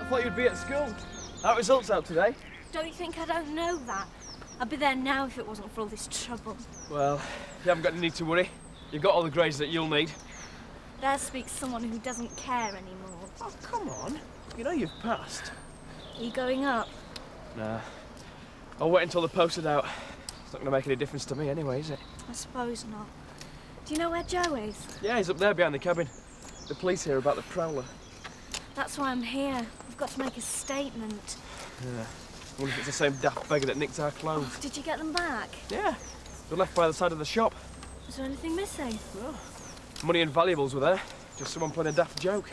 thought you'd be at school. Our results out today. Don't you think I don't know that? I'd be there now if it wasn't for all this trouble. Well, you haven't got any need to worry. You've got all the grades that you'll need. There speaks someone who doesn't care anymore. Oh, come on. You know you've passed. Are you going up? Nah. I'll wait until they're posted out. It's not going to make any difference to me anyway, is it? I suppose not. Do you know where Joe is? Yeah, he's up there behind the cabin. The police here about the prowler. That's why I'm here. We've got to make a statement. Yeah. I wonder if it's the same daft beggar that nicked our clothes. Oh, did you get them back? Yeah. They're left by the side of the shop. Was there anything missing? No. Money and valuables were there. Just someone playing a daft joke.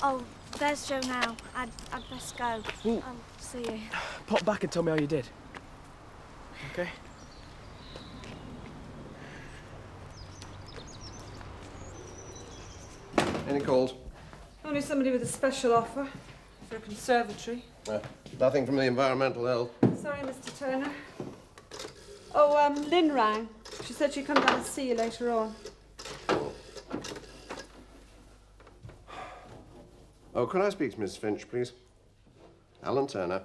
Oh, there's Joe now. I'd best go. Ooh. I'll see you. Pop back and tell me how you did. Okay? Any calls? Only somebody with a special offer for a conservatory. Nothing from the environmental health. Sorry, Mr. Turner. Oh, Lynn rang. She said she'd come down and see you later on. Oh, can I speak to Miss Finch, please? Alan Turner.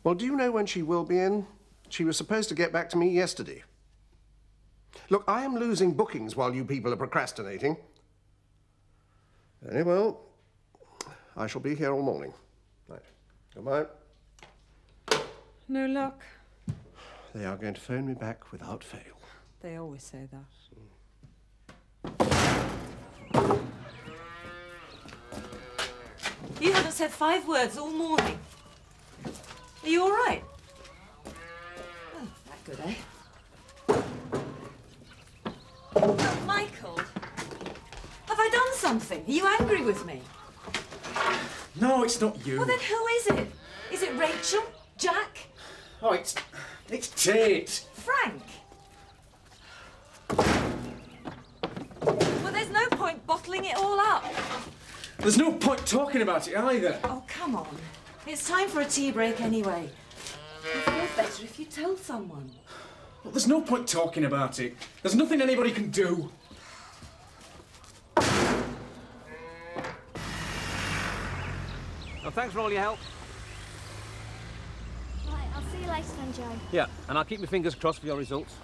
Well, do you know when she will be in? She was supposed to get back to me yesterday. Look, I am losing bookings while you people are procrastinating. Very well. I shall be here all morning. Right. Goodbye. No luck. They are going to phone me back without fail. They always say that. You haven't said 5 words all morning. Are you all right? Oh, that good, eh? Oh, Michael, have I done something? Are you angry with me? No, it's not you. Well, then who is it? Is it Rachel? Jack? Oh, it's Tate. Frank? Well, there's no point bottling it all up. There's no point talking about it either. Oh, come on. It's time for a tea break anyway. You'd feel better if you told someone. Well, there's no point talking about it. There's nothing anybody can do. Well, thanks for all your help. Right, I'll see you later then, Joe. Yeah, and I'll keep my fingers crossed for your results.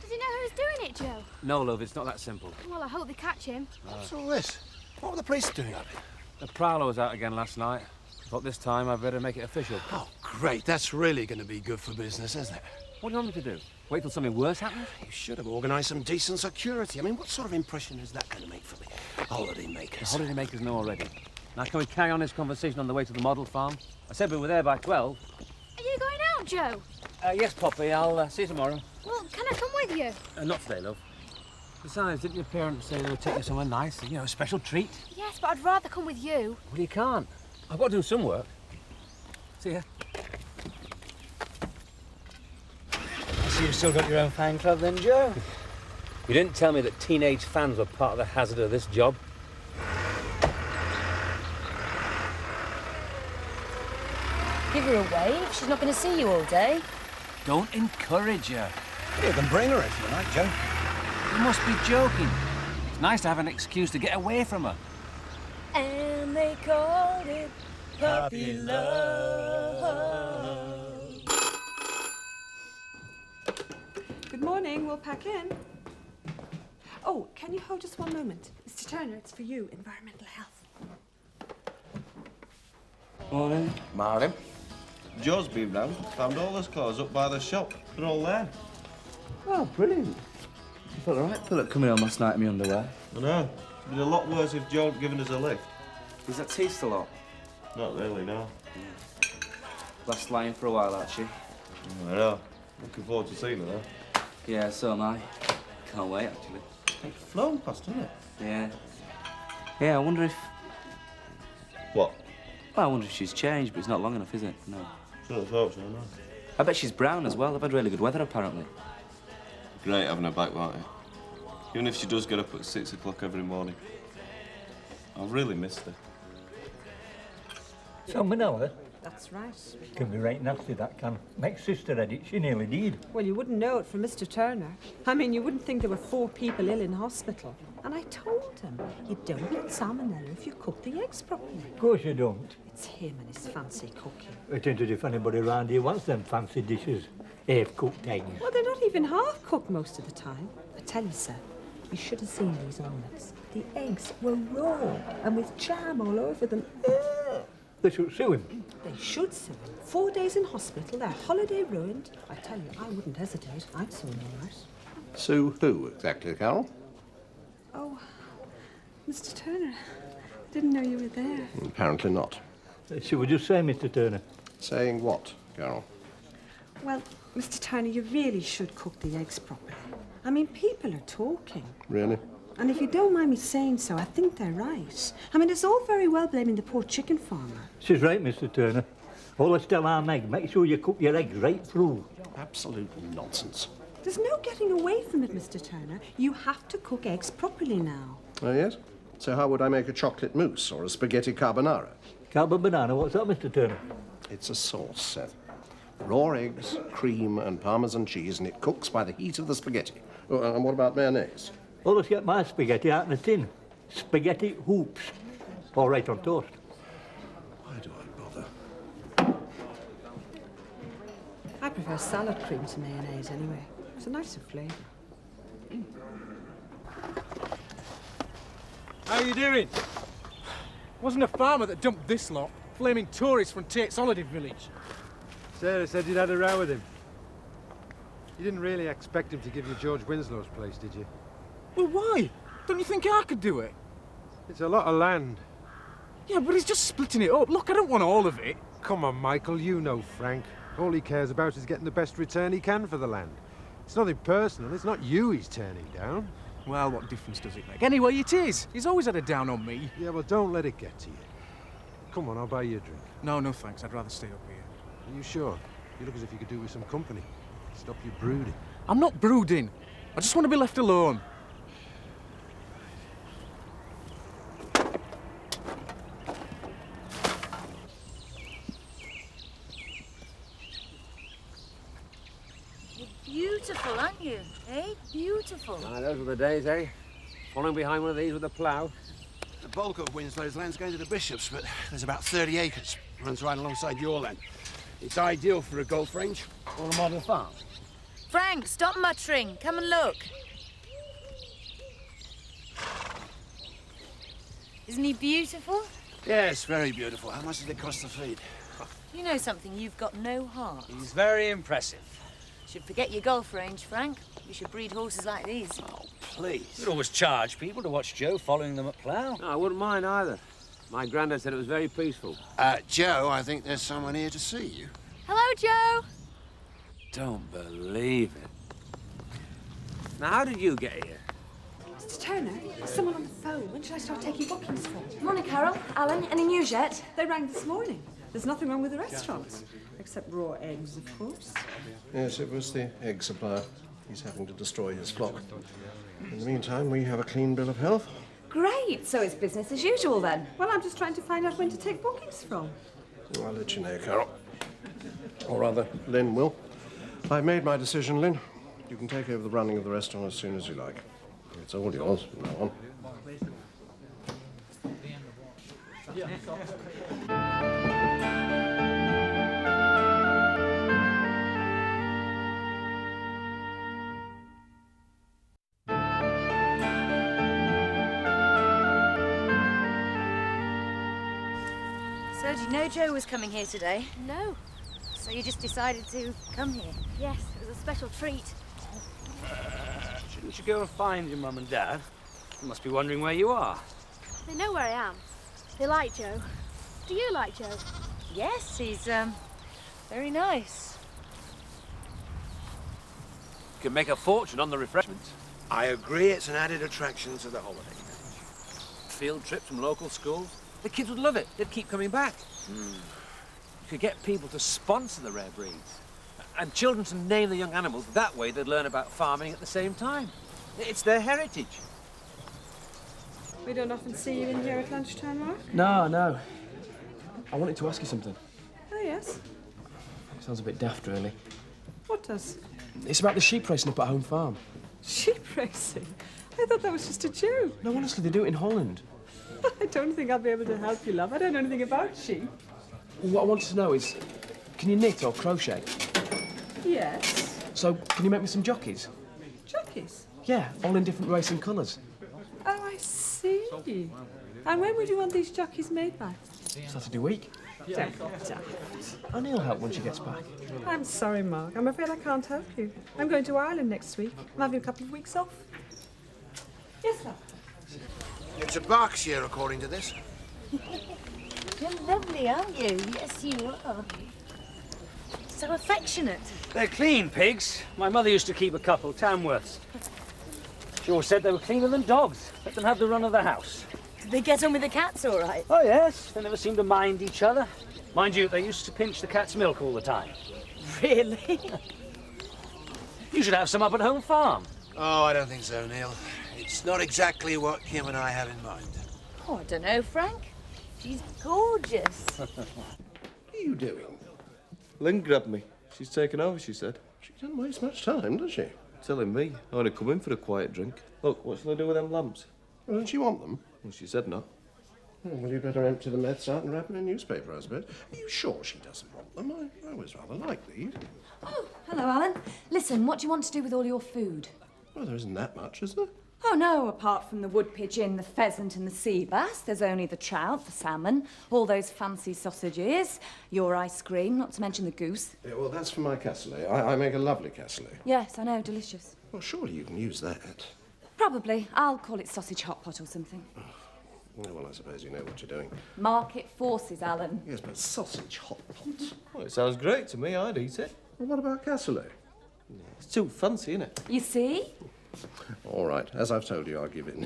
Does he know who's doing it, Joe? No, love, it's not that simple. Well, I hope they catch him. What's all this? What were the police doing up here? The prowler was out again last night. Thought this time I'd better make it official. Oh, great. That's really going to be good for business, isn't it? What do you want me to do? Wait till something worse happens? You should have organised some decent security. I mean, what sort of impression is that going to make for the holidaymakers? The holidaymakers know already. Now, can we carry on this conversation on the way to the model farm? I said we were there by 12. Are you going out, Joe? Yes, Poppy, I'll see you tomorrow. Well, can I come with you? Not today, love. Besides, didn't your parents say they would take you somewhere nice? You know, a special treat? Yes, but I'd rather come with you. Well, you can't. I've got to do some work. See ya. I see you've still got your own fan club then, Joe. You didn't tell me that teenage fans were part of the hazard of this job. Give her a wave. She's not going to see you all day. Don't encourage her. You can bring her if you like, Joe. You must be joking. It's nice to have an excuse to get away from her. And they called it puppy love. Good morning. We'll pack in. Oh, can you hold just one moment? Mr. Turner, it's for you. Environmental health. Morning. Martin. Joe's been round, found all his clothes up by the shop. They're all there. Oh, brilliant. You felt all right, Philip, coming home last night in my underwear. I know. It'd be a lot worse if Joe had given us a lift. Is that tea still on? Not really, no. Last lying for a while, actually. I know. Looking forward to seeing her, though. Yeah, so am I. Can't wait, actually. It's flown past, hasn't it? Yeah. Yeah, I wonder if... What? Well, I wonder if she's changed, but it's not long enough, is it? No. Sure, I thought so, no. I bet she's brown as well. They've had really good weather, apparently. Great having her back, won't it? Even if she does get up at 6 o'clock every morning. I've really missed her. So, Manila, That's right. It can be right nasty, that can. My sister had it, she nearly did. Well, you wouldn't know it from Mr. Turner. I mean, you wouldn't think there were 4 people ill in hospital. And I told him, you don't get salmonella if you cook the eggs properly. Of course you don't. It's him and his fancy cooking. It ain't as if anybody around here wants them fancy dishes. Half-cooked eggs. Well, they're not even half-cooked most of the time. I tell you, sir, you should have seen these omelettes. The eggs were raw and with jam all over them. Ugh. They should sue him. They should sue him. 4 days in hospital, their holiday ruined. I tell you, I wouldn't hesitate. I'd sue him all right. Sue who exactly, Carol? Oh, Mr. Turner. Didn't know you were there. Apparently not. She would just say, Mr. Turner. Saying what, Carol? Well, Mr. Turner, you really should cook the eggs properly. I mean, people are talking. Really? And if you don't mind me saying so, I think they're right. I mean, it's all very well blaming the poor chicken farmer. She's right, Mr. Turner. All I tell our Meg, make sure you cook your eggs right through. Absolute nonsense. There's no getting away from it, Mr. Turner. You have to cook eggs properly now. Oh, yes? So how would I make a chocolate mousse or a spaghetti carbonara? Carbonara, what's that, Mr. Turner? It's a sauce, Seth. Raw eggs, cream and Parmesan cheese, and it cooks by the heat of the spaghetti. Oh, and what about mayonnaise? Always get my spaghetti out in a tin. Spaghetti hoops. All right on toast. Why do I bother? I prefer salad cream to mayonnaise anyway. It's a nicer flavour. How you doing? Wasn't a farmer that dumped this lot. Flaming tourists from Tate's holiday village. Sarah said you'd had a row with him. You didn't really expect him to give you George Winslow's place, did you? Well, why? Don't you think I could do it? It's a lot of land. Yeah, but he's just splitting it up. Look, I don't want all of it. Come on, Michael, you know Frank. All he cares about is getting the best return he can for the land. It's nothing personal. It's not you he's turning down. Well, what difference does it make? Anyway, it is. He's always had a down on me. Yeah, well, don't let it get to you. Come on, I'll buy you a drink. No, no thanks. I'd rather stay up here. Are you sure? You look as if you could do with some company. Stop you brooding. I'm not brooding. I just want to be left alone. You're beautiful, aren't you? Eh? Beautiful. Ah, those were the days, eh? Following behind one of these with a plough. The bulk of Winslow's land's going to the bishops, but there's about 30 acres. Runs right alongside your land. It's ideal for a golf range or a model farm. Frank, stop muttering. Come and look. Isn't he beautiful? Yes, very beautiful. How much does it cost to feed? You know something, you've got no heart. He's very impressive. Should forget your golf range, Frank. You should breed horses like these. Oh, please. You'd always charge people to watch Joe following them at plough. No, I wouldn't mind either. My granddad said it was very peaceful. Joe, I think there's someone here to see you. Hello, Joe. Don't believe it. Now, how did you get here? Mr. Turner, there's someone on the phone. When should I start taking bookings for? Morning, Carol. Alan, any news yet? They rang this morning. There's nothing wrong with the restaurant. Except raw eggs, of course. Yes, it was the egg supplier. He's having to destroy his flock. In the meantime, we have a clean bill of health. Great. So it's business as usual then. Well, I'm just trying to find out when to take bookings from. I'll let you know, Carol. Or rather, Lynn will. I've made my decision, Lynn. You can take over the running of the restaurant as soon as you like. It's all yours from now on. So, did you know Joe was coming here today? No. So you just decided to come here? Yes, it was a special treat. Shouldn't you go and find your mum and dad? They must be wondering where you are. They know where I am. They like Joe. Do you like Joe? Yes, he's, very nice. You can make a fortune on the refreshments. I agree it's an added attraction to the holiday. Field trips from local schools. The kids would love it. They'd keep coming back. You could get people to sponsor the rare breeds. And children to name the young animals. That way they'd learn about farming at the same time. It's their heritage. We don't often see you in here at lunchtime, Mark. No. I wanted to ask you something. Oh, Yes? Sounds a bit daft, really. What does? It's about the sheep racing up at home farm. Sheep racing? I thought that was just a joke. No, honestly, they do it in Holland. I don't think I'll be able to help you, love. I don't know anything about sheep. What I wanted to know is, can you knit or crochet? Yes. So, can you make me some jockeys? Jockeys? Yeah, all in different racing colours. Oh, I see. And when would you want these jockeys made by? Saturday week. Daft. And he'll help when she gets back. I'm sorry, Mark. I'm afraid I can't help you. I'm going to Ireland next week. I'm having a couple of weeks off. Yes, love. It's a Berkshire, according to this. You're lovely, aren't you? Yes, you are. So affectionate. They're clean pigs. My mother used to keep a couple, Tamworths. She always said they were cleaner than dogs. Let them have the run of the house. Did they get on with the cats all right? Oh, yes. They never seemed to mind each other. Mind you, they used to pinch the cat's milk all the time. Really? You should have some up at home farm. Oh, I don't think so, Neil. It's not exactly what Kim and I have in mind. Oh, I don't know, Frank. She's gorgeous. What are you doing? Lynn grabbed me. She's taken over, she said. She doesn't waste much time, does she? Telling me. I only come in for a quiet drink. Look, what shall I do with them lamps? Well, don't you want them? Well, she said not. Well, you'd better empty the meths out and wrap them in newspaper, I suppose. Are you sure she doesn't want them? I always rather like these. Oh, hello, Alan. Listen, what do you want to do with all your food? Well, there isn't that much, is there? Oh, no, apart from the wood pigeon, the pheasant and the sea bass, there's only the trout, the salmon, all those fancy sausages, your ice cream, not to mention the goose. Yeah, well, that's for my cassoulet. I make a lovely cassoulet. Yes, I know, delicious. Well, surely you can use that. Probably. I'll call it sausage hot pot or something. Yeah, well, I suppose you know what you're doing. Market forces, Alan. Yes, but sausage hot pot? Well, it sounds great to me. I'd eat it. Well, what about cassoulet? It's too fancy, isn't it? You see? All right, as I've told you, I'll give in.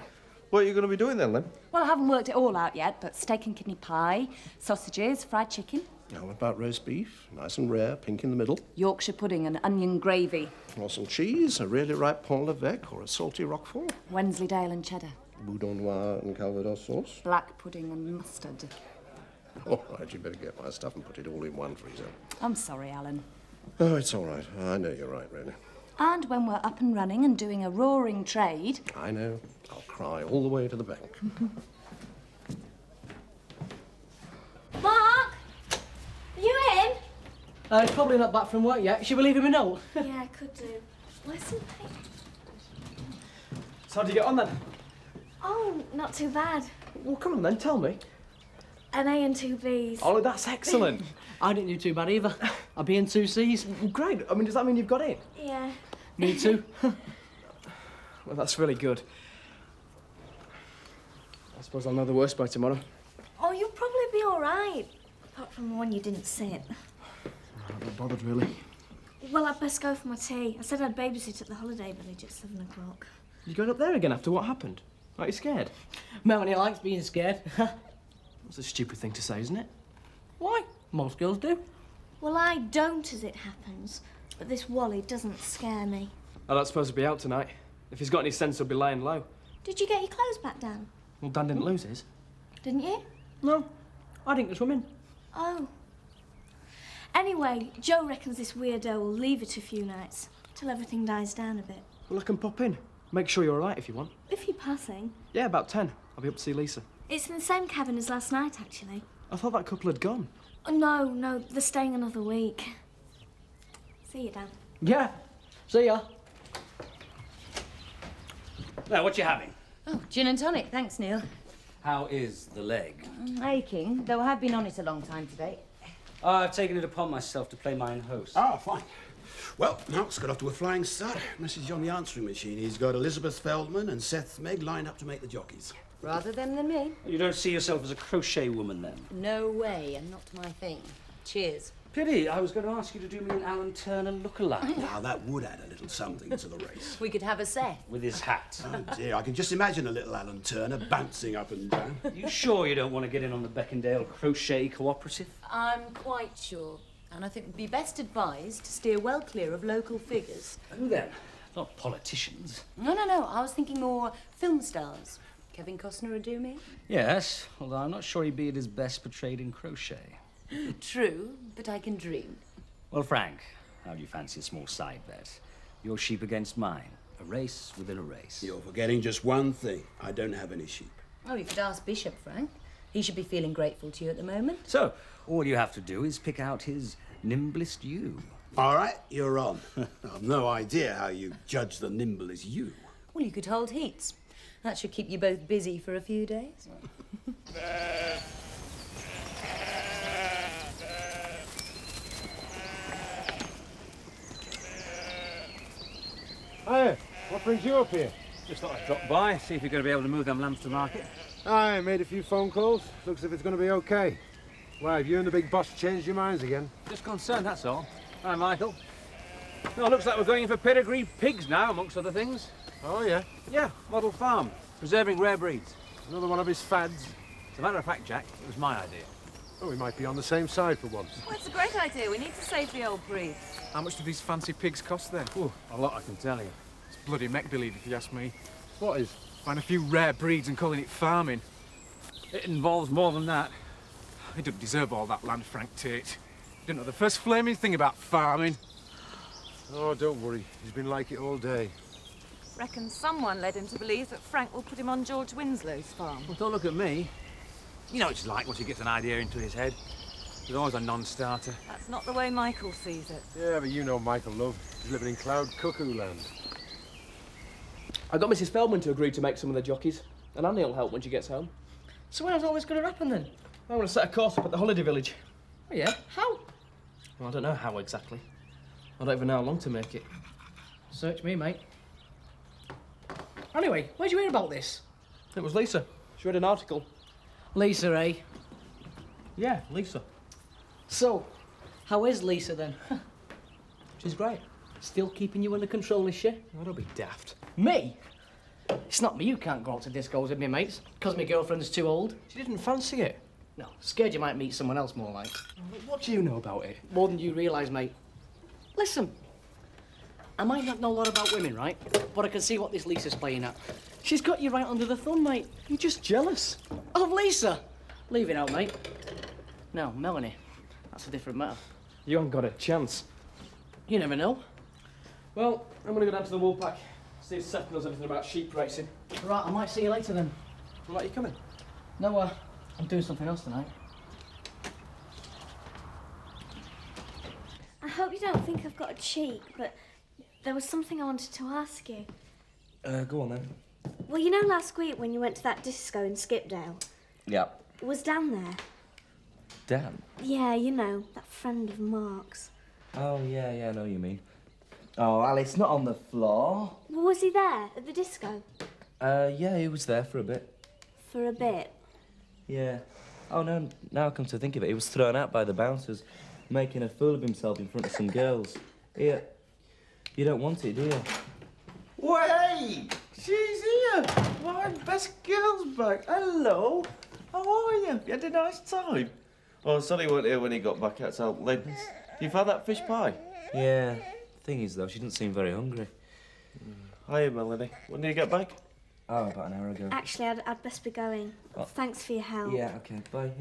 What are you going to be doing then, Lynn? Well, I haven't worked it all out yet, but steak and kidney pie, sausages, fried chicken. Now, what about roast beef? Nice and rare, pink in the middle. Yorkshire pudding and onion gravy. Or some cheese, a really ripe Pont l'Evêque or a salty Roquefort. Wensleydale and cheddar. Boudon noir and Calvados sauce. Black pudding and mustard. All right, you better get my stuff and put it all in one freezer. I'm sorry, Alan. Oh, it's all right. I know you're right, really. And when we're up and running and doing a roaring trade... I know. I'll cry all the way to the bank. Mark! Are you in? He's probably not back from work yet. Should we leave him a note? Yeah, I could do. Where's some paper? So how'd you get on then? Oh, not too bad. Well, come on then, tell me. An A and 2 Bs. Oh, that's excellent. I didn't do too bad either. I'll be in 2 Cs. Well, great. I mean, does that mean you've got in? Yeah. Me too. Well, that's really good. I suppose I'll know the worst by tomorrow. Oh, you'll probably be all right. Apart from the one you didn't sit. I'm not bothered, really. Well, I'd best go for my tea. I said I'd babysit at the holiday village at 7 o'clock. You going up there again after what happened? Aren't you scared? Melanie likes being scared. That's a stupid thing to say, isn't it? Why? Most girls do. Well, I don't, as it happens. But this Wally doesn't scare me. I don't suppose he'll be out tonight. If he's got any sense, he'll be laying low. Did you get your clothes back, Dan? Well, Dan didn't lose his. Didn't you? No, I didn't go swimming. Oh. Anyway, Joe reckons this weirdo will leave it a few nights, till everything dies down a bit. Well, I can pop in. Make sure you're all right if you want. If you're passing. Yeah, about 10. I'll be up to see Lisa. It's in the same cabin as last night, actually. I thought that couple had gone. Oh, no, they're staying another week. See you, Dan. Yeah, see ya. Now, what you having? Oh, gin and tonic, thanks, Neil. How is the leg? Aching, though I have been on it a long time today. I've taken it upon myself to play mine host. Ah, fine. Well, Mark's got off to a flying start. Message on the answering machine. He's got Elizabeth Feldman and Seth Meg lined up to make the jockeys. Rather them than me. You don't see yourself as a crochet woman, then? No way, and not my thing. Cheers. Pity. I was going to ask you to do me an Alan Turner look-alike. Now, that would add a little something to the race. We could have a set. With his hat. Oh, dear. I can just imagine a little Alan Turner bouncing up and down. You sure you don't want to get in on the Beckendale Crochet Cooperative? I'm quite sure. And I think we'd be best advised to steer well clear of local figures. Who then? Not politicians. No. I was thinking more film stars. Kevin Costner would do me. Yes, although I'm not sure he'd be at his best portrayed in crochet. True, but I can dream. Well, Frank, how do you fancy a small side bet? Your sheep against mine. A race within a race. You're forgetting just one thing. I don't have any sheep. Oh, you could ask Bishop, Frank. He should be feeling grateful to you at the moment. So, all you have to do is pick out his nimblest ewe. All right, you're on. I've no idea how you judge the nimblest ewe. Well, you could hold heats. That should keep you both busy for a few days. Hey, what brings you up here? Just thought I'd drop by, see if you're going to be able to move them lambs to market. I made a few phone calls. Looks as if it's going to be okay. Why, have you and the big boss changed your minds again? Just concerned, that's all. Hi, Michael. No, looks like we're going in for pedigree pigs now, amongst other things. Oh, yeah? Yeah, model farm, preserving rare breeds. Another one of his fads. As a matter of fact, Jack, it was my idea. Oh, we might be on the same side for once. Well, it's a great idea. We need to save the old breed. How much do these fancy pigs cost then? Ooh, a lot, I can tell you. It's bloody make-believe, if you ask me. What is? Find a few rare breeds and calling it farming. It involves more than that. He doesn't deserve all that land, Frank Tate. Didn't know the first flaming thing about farming. Oh, don't worry. He's been like it all day. Reckon someone led him to believe that Frank will put him on George Winslow's farm. Well, don't look at me. You know what it's like once he gets an idea into his head. He's always a non-starter. That's not the way Michael sees it. Yeah, but you know Michael, love. He's living in cloud cuckoo land. I got Mrs. Feldman to agree to make some of the jockeys, and Annie will help when she gets home. So when's all this going to happen then? I want to set a course up at the holiday village. Oh, yeah? How? Well, I don't know how exactly. I don't even know how long to make it. Search me, mate. Anyway, where'd you hear about this? It was Lisa. She read an article. Lisa, eh? Yeah, Lisa. So, how is Lisa then? She's great. Still keeping you under control, is she? Oh, don't be daft. Me? It's not me who can't go out to discos with me mates, because my girlfriend's too old. She didn't fancy it. No, scared you might meet someone else more like. What do you know about it? More than you realise, mate. Listen, I might not know a lot about women, right? But I can see what this Lisa's playing at. She's got you right under the thumb, mate. You're just jealous. Of Lisa? Leave it out, mate. Now, Melanie, that's a different matter. You haven't got a chance. You never know. Well, I'm going to go down to the wool pack, see if Seth knows anything about sheep racing. Right, I might see you later then. Well, are you coming? No, I'm doing something else tonight. I hope you don't think I've got a cheek, but there was something I wanted to ask you. Go on then. Well, you know last week when you went to that disco in Skipdale? Yeah. Was Dan there? Dan? Yeah, you know, that friend of Mark's. Oh, yeah, I know what you mean. Oh, Alice, not on the floor. Well, was he there at the disco? Yeah, he was there for a bit. For a bit? Yeah. Oh, no, now I come to think of it, he was thrown out by the bouncers, making a fool of himself in front of some girls. Here, you don't want it, do you? Wait! She's here! My best girl's back. Hello! How are you? You had a nice time? Oh, sorry he weren't here when he got back out to Lynn's. You've had that fish pie? Yeah. Thing is, though, she doesn't seem very hungry. Hiya, Melanie. When did you get back? Oh, about an hour ago. Actually, I'd best be going. Oh. Thanks for your help. Yeah, okay, bye,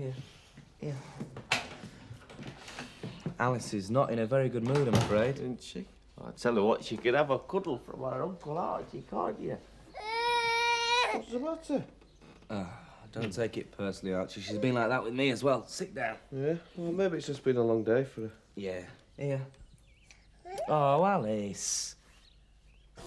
here. Alice is not in a very good mood, I'm afraid. Isn't she? I tell her what, she could have a cuddle from her Uncle Archie, can't you? What's the matter? Don't take it personally, Archie. She's been like that with me as well. Sit down. Yeah? Well, maybe it's just been a long day for her. Yeah. Here. Oh, Alice.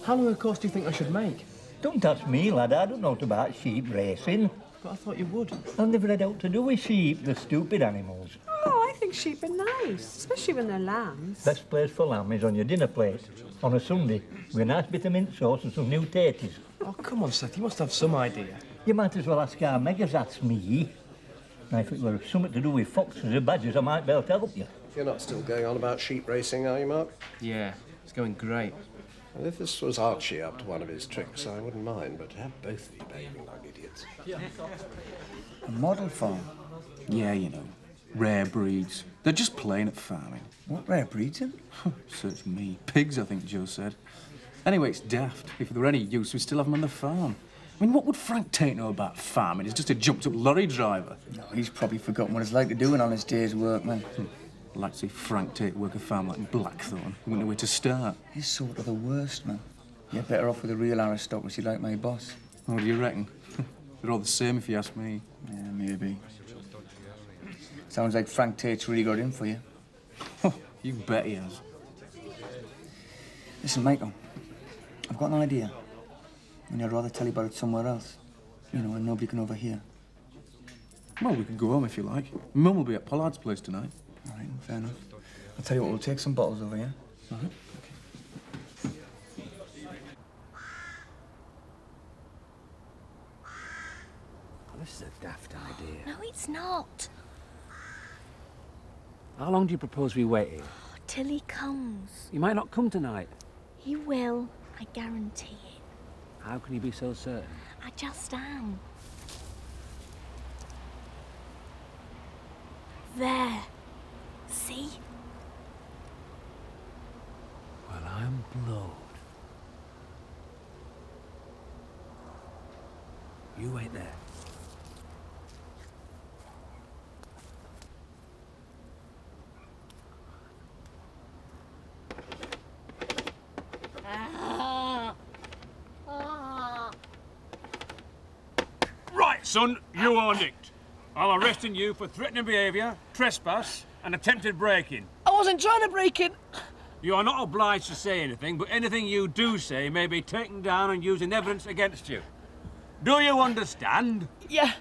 How long a course do you think I should make? Don't ask me, lad. I don't know about sheep racing. But I thought you would. I've never had aught to do with sheep, the stupid animals. Oh, I think sheep are nice, especially when they're lambs. Best place for lamb is on your dinner plate on a Sunday with a nice bit of mint sauce and some new taties. Oh, come on, Seth. You must have some idea. You might as well ask our Meg as that's me. Now, if it were something to do with foxes or badgers, I might be able to help you. You're not still going on about sheep racing, are you, Mark? Yeah, it's going great. Well, if this was Archie up to one of his tricks, I wouldn't mind, but to have both of you behaving like idiots. A model farm? Yeah, you know, rare breeds. They're just plain at farming. What rare breeds, then? Search me. Pigs, I think Joe said. Anyway, it's daft. If there were any use, we'd still have them on the farm. I mean, what would Frank Tate know about farming? He's just a jumped-up lorry driver. No, he's probably forgotten what it's like to do an honest day's work, man. I'd like to see Frank Tate work a farm like in Blackthorn. He wouldn't know where to start. He's sort of the worst, man. You're better off with a real aristocracy like my boss. What do you reckon? They're all the same if you ask me. Yeah, maybe. Sounds like Frank Tate's really got in for you. You bet he has. Listen, Michael, I've got an idea. And I'd rather tell you about it somewhere else. You know, and nobody can overhear. Well, we can go home if you like. Mum will be at Pollard's place tonight. All right, fair enough. I'll tell you what, we'll take some bottles over here. All right. This is a daft idea. No, it's not. How long do you propose we wait here? Till he comes. He might not come tonight. He will, I guarantee it. How can you be so certain? I just am. There. See? Well, I'm blowed. You wait there. Right, son, you are nicked. I'm arresting you for threatening behaviour, trespass, and attempted break-in. I wasn't trying to break in. You are not obliged to say anything, but anything you do say may be taken down and used in evidence against you. Do you understand? Yeah,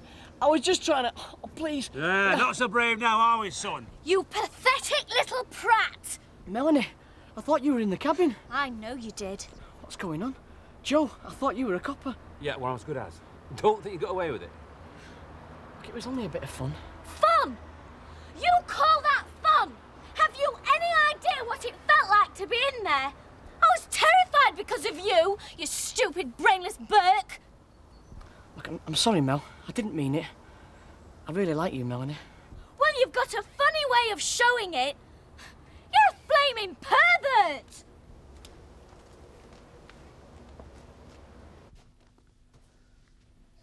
I was just trying to... Oh, please. Yeah, not so brave now, are we, son? You pathetic little prat! Melanie, I thought you were in the cabin. I know you did. What's going on? Joe, I thought you were a copper. Yeah, well, I'm as good as. Don't think you got away with it. Look, it was only a bit of fun. Fun? You call that fun? Have you any idea what it felt like to be in there? I was terrified because of you, you stupid, brainless Burke. Look, I'm sorry, Mel. I didn't mean it. I really like you, Melanie. Well, you've got a funny way of showing it. You're a flaming pervert!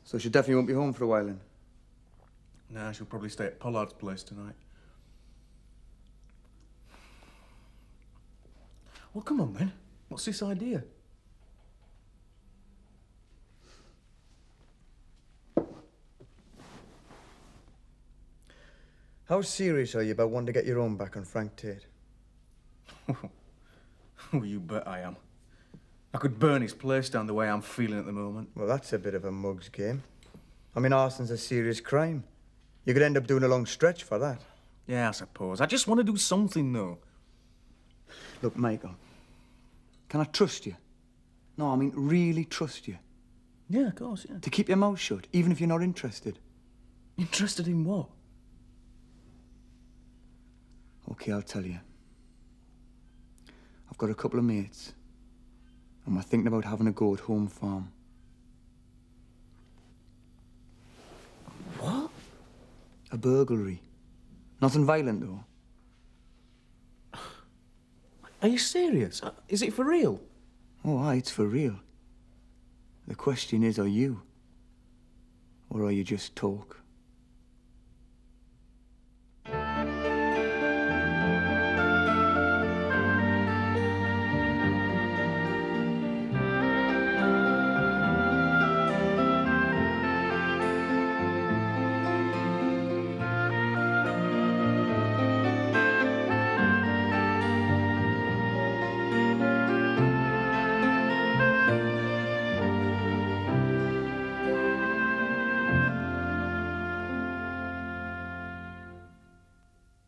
So she definitely won't be home for a while, then? Nah, she'll probably stay at Pollard's place tonight. Well, come on, then. What's this idea? How serious are you about wanting to get your own back on Frank Tate? Oh, you bet I am. I could burn his place down the way I'm feeling at the moment. Well, that's a bit of a mug's game. I mean, arson's a serious crime. You could end up doing a long stretch for that. Yeah, I suppose. I just want to do something, though. Look, Michael, can I trust you? No, I mean, really trust you. Yeah, of course, yeah. To keep your mouth shut, even if you're not interested. Interested in what? OK, I'll tell you. I've got a couple of mates, and we're thinking about having a go at Home Farm. What? A burglary. Nothing violent, though. Are you serious? Is it for real? Oh, aye, it's for real. The question is, are you? Or are you just talk?